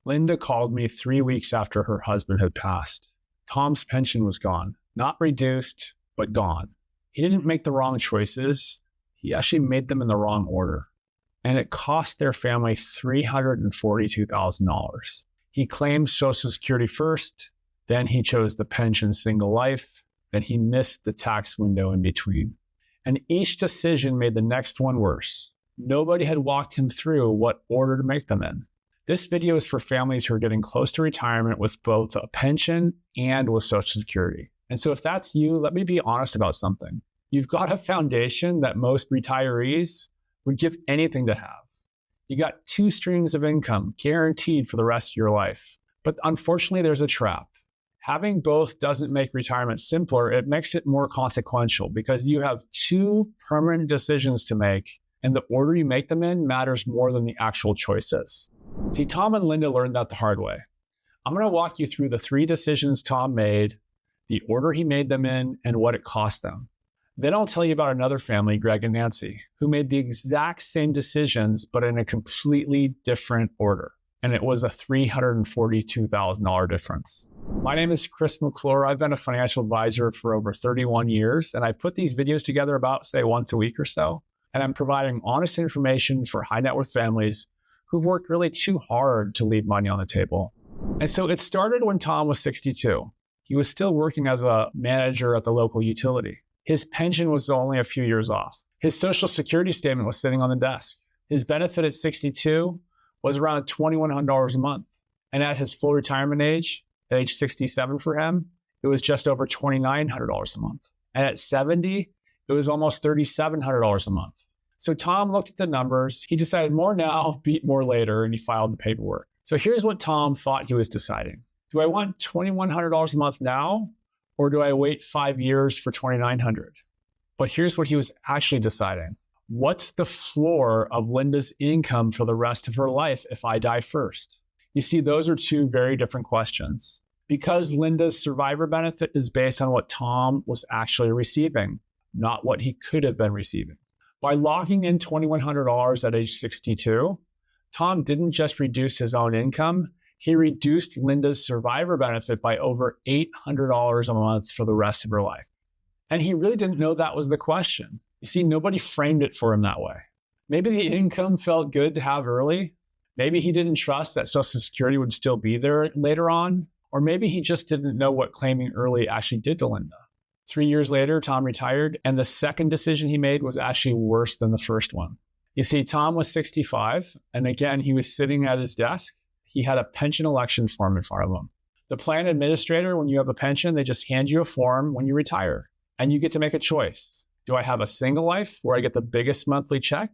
Linda called me 3 weeks after her husband had passed. Tom's pension was gone, not reduced, but gone. He didn't make the wrong choices. He actually made them in the wrong order. And it cost their family $342,000. He claimed Social Security first, then he chose the pension single life, then he missed the tax window in between. And each decision made the next one worse. Nobody had walked him through what order to make them in. This video is for families who are getting close to retirement with both a pension and with Social Security. And so if that's you, let me be honest about something. You've got a foundation that most retirees would give anything to have. You got 2 streams of income guaranteed for the rest of your life. But unfortunately, there's a trap. Having both doesn't make retirement simpler, it makes it more consequential because you have 2 permanent decisions to make, and the order you make them in matters more than the actual choices. See, Tom and Linda learned that the hard way. I'm going to walk you through the 3 decisions Tom made, the order he made them in, and what it cost them. Then I'll tell you about another family, Greg and Nancy, who made the exact same decisions, but in a completely different order. And it was a $342,000 difference. My name is Chris McClure. I've been a financial advisor for over 31 years, and I put these videos together about, say, once a week or so. And I'm providing honest information for high net worth families who've worked really too hard to leave money on the table. And so it started when Tom was 62. He was still working as a manager at the local utility. His pension was only a few years off. His Social Security statement was sitting on the desk. His benefit at 62 was around $2,100 a month. And at his full retirement age, at age 67 for him, it was just over $2,900 a month. And at 70, it was almost $3,700 a month. So Tom looked at the numbers. He decided more now, beat more later, and he filed the paperwork. So here's what Tom thought he was deciding. Do I want $2,100 a month now, or do I wait 5 years for $2,900? But here's what he was actually deciding. What's the floor of Linda's income for the rest of her life if I die first? You see, those are 2 very different questions. Because Linda's survivor benefit is based on what Tom was actually receiving, not what he could have been receiving. By locking in $2,100 at age 62, Tom didn't just reduce his own income, he reduced Linda's survivor benefit by over $800 a month for the rest of her life. And he really didn't know that was the question. You see, nobody framed it for him that way. Maybe the income felt good to have early. Maybe he didn't trust that Social Security would still be there later on. Or maybe he just didn't know what claiming early actually did to Linda. 3 years later, Tom retired, and the second decision he made was actually worse than the first one. You see, Tom was 65, and again, he was sitting at his desk. He had a pension election form in front of him. The plan administrator, when you have a pension, they just hand you a form when you retire, and you get to make a choice. Do I have a single life where I get the biggest monthly check,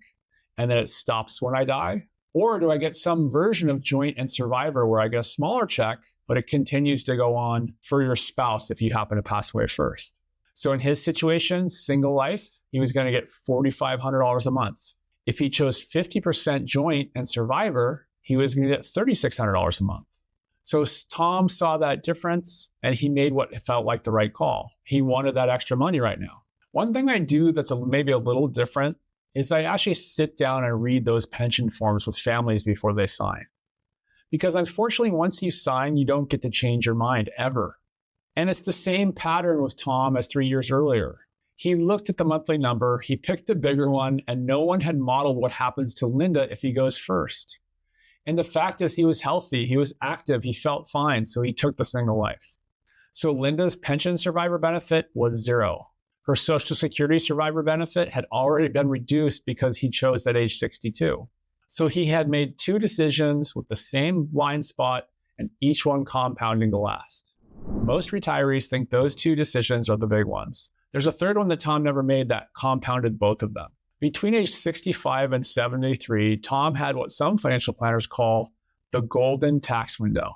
and then it stops when I die? Or do I get some version of joint and survivor where I get a smaller check, but it continues to go on for your spouse if you happen to pass away first? So in his situation, single life, he was going to get $4,500 a month. If he chose 50% joint and survivor, he was going to get $3,600 a month. So Tom saw that difference and he made what felt like the right call. He wanted that extra money right now. One thing I do that's maybe a little different is I actually sit down and read those pension forms with families before they sign. Because unfortunately, once you sign, you don't get to change your mind ever. And it's the same pattern with Tom as 3 years earlier. He looked at the monthly number, he picked the bigger one, and no one had modeled what happens to Linda if he goes first. And the fact is he was healthy, he was active, he felt fine, so he took the single life. So Linda's pension survivor benefit was 0. Her Social Security survivor benefit had already been reduced because he chose at age 62. So he had made 2 decisions with the same blind spot and each one compounding the last. Most retirees think those 2 decisions are the big ones. There's a third one that Tom never made that compounded both of them. Between age 65 and 73, Tom had what some financial planners call the golden tax window.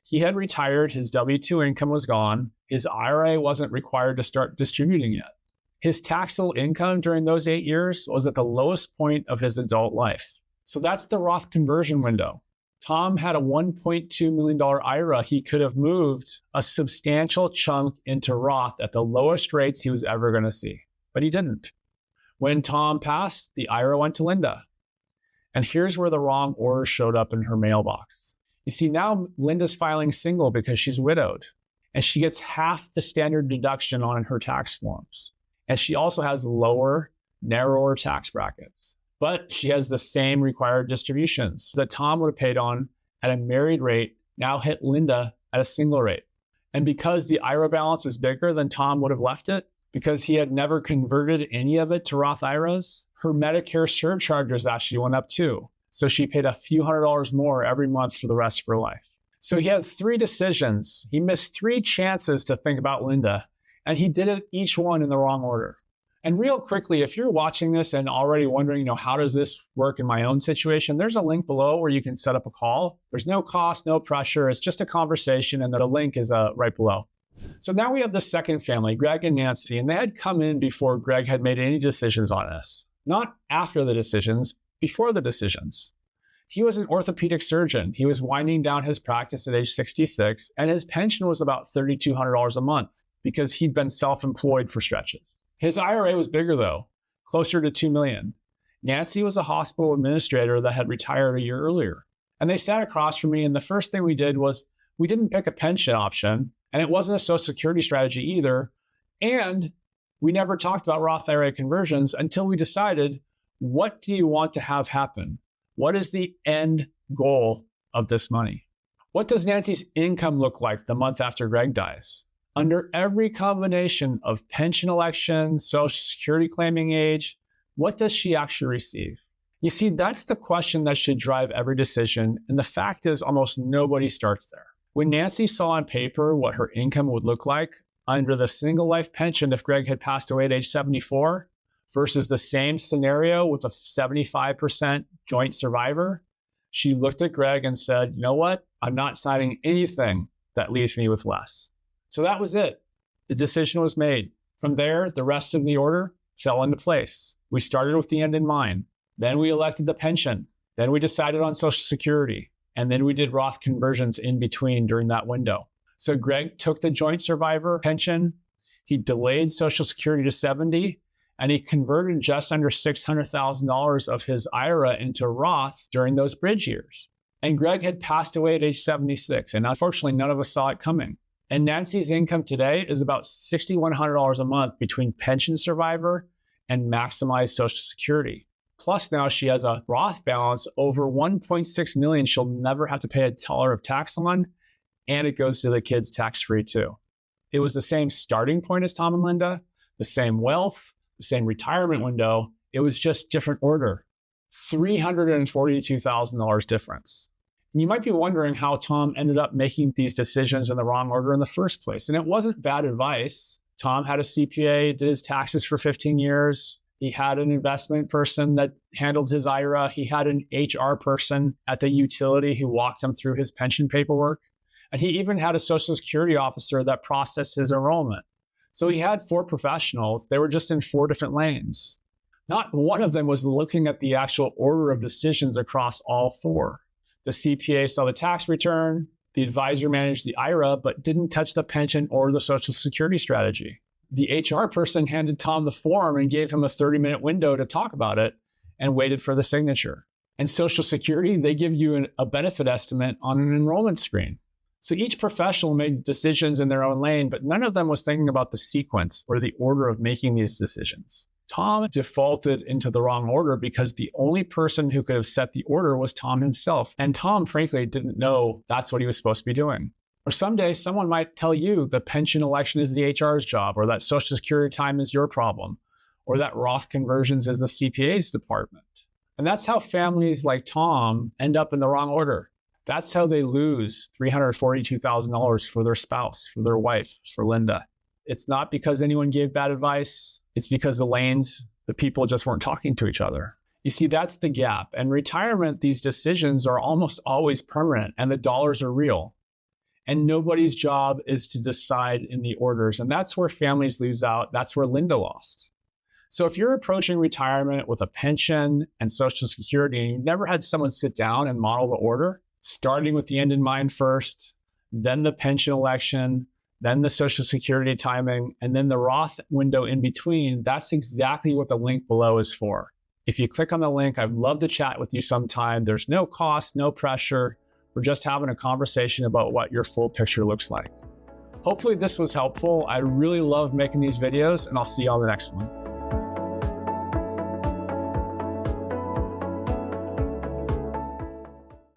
He had retired, his W-2 income was gone, his IRA wasn't required to start distributing yet. His taxable income during those 8 years was at the lowest point of his adult life. So that's the Roth conversion window. Tom had a $1.2 million IRA. He could have moved a substantial chunk into Roth at the lowest rates he was ever going to see, but he didn't. When Tom passed, the IRA went to Linda. And here's where the wrong order showed up in her mailbox. You see, now Linda's filing single because she's widowed, and she gets half the standard deduction on her tax forms. And she also has lower, narrower tax brackets. But she has the same required distributions that Tom would have paid on at a married rate, now hit Linda at a single rate. And because the IRA balance is bigger than Tom would have left it, because he had never converted any of it to Roth IRAs, her Medicare surcharges actually went up too. So she paid a few $100s more every month for the rest of her life. So he had 3 decisions. He missed 3 chances to think about Linda, and he did it each one in the wrong order. And real quickly, if you're watching this and already wondering, how does this work in my own situation, there's a link below where you can set up a call. There's no cost, no pressure. It's just a conversation, and the link is right below. So now we have the second family, Greg and Nancy, and they had come in before Greg had made any decisions on this. Not after the decisions, before the decisions. He was an orthopedic surgeon. He was winding down his practice at age 66, and his pension was about $3,200 a month because he'd been self-employed for stretches. His IRA was bigger though, closer to $2 million. Nancy was a hospital administrator that had retired a year earlier. And they sat across from me, and the first thing we did was we didn't pick a pension option, and it wasn't a Social Security strategy either. And we never talked about Roth IRA conversions until we decided, what do you want to have happen? What is the end goal of this money? What does Nancy's income look like the month after Greg dies? Under every combination of pension election, Social Security claiming age, what does she actually receive? You see, that's the question that should drive every decision. And the fact is, almost nobody starts there. When Nancy saw on paper what her income would look like under the single life pension if Greg had passed away at age 74 versus the same scenario with a 75% joint survivor, she looked at Greg and said, you know what? I'm not signing anything that leaves me with less. So that was it. The decision was made. From there, the rest of the order fell into place. We started with the end in mind. Then we elected the pension. Then we decided on Social Security. And then we did Roth conversions in between during that window. So Greg took the joint survivor pension. He delayed Social Security to 70, and he converted just under $600,000 of his IRA into Roth during those bridge years. And Greg had passed away at age 76, and unfortunately, none of us saw it coming. And Nancy's income today is about $6,100 a month between pension survivor and maximized Social Security. Plus now she has a Roth balance over $1.6 million she'll never have to pay $1 of tax on, and it goes to the kids tax-free too. It was the same starting point as Tom and Linda, the same wealth, the same retirement window. It was just different order. $342,000 difference. And you might be wondering how Tom ended up making these decisions in the wrong order in the first place. And it wasn't bad advice. Tom had a CPA, did his taxes for 15 years. He had an investment person that handled his IRA. He had an HR person at the utility who walked him through his pension paperwork. And he even had a Social Security officer that processed his enrollment. So he had 4 professionals. They were just in 4 different lanes. Not one of them was looking at the actual order of decisions across all 4. The CPA saw the tax return, the advisor managed the IRA, but didn't touch the pension or the Social Security strategy. The HR person handed Tom the form and gave him a 30-minute window to talk about it and waited for the signature. And Social Security, they give you a benefit estimate on an enrollment screen. So each professional made decisions in their own lane, but none of them was thinking about the sequence or the order of making these decisions. Tom defaulted into the wrong order because the only person who could have set the order was Tom himself. And Tom, frankly, didn't know that's what he was supposed to be doing. Or someday someone might tell you the pension election is the HR's job, or that Social Security time is your problem, or that Roth conversions is the CPA's department. And that's how families like Tom end up in the wrong order. That's how they lose $342,000 for their spouse, for their wife, for Linda. It's not because anyone gave bad advice. It's because the people just weren't talking to each other. You see, that's the gap. And retirement, these decisions are almost always permanent, and the dollars are real. And nobody's job is to decide in the orders. And that's where families lose out. That's where Linda lost. So if you're approaching retirement with a pension and Social Security, and you've never had someone sit down and model the order, starting with the end in mind first, then the pension election, then the Social Security timing, and then the Roth window in between, that's exactly what the link below is for. If you click on the link, I'd love to chat with you sometime. There's no cost, no pressure. or just having a conversation about what your full picture looks like. Hopefully this was helpful. I really love making these videos, and I'll see you on the next one.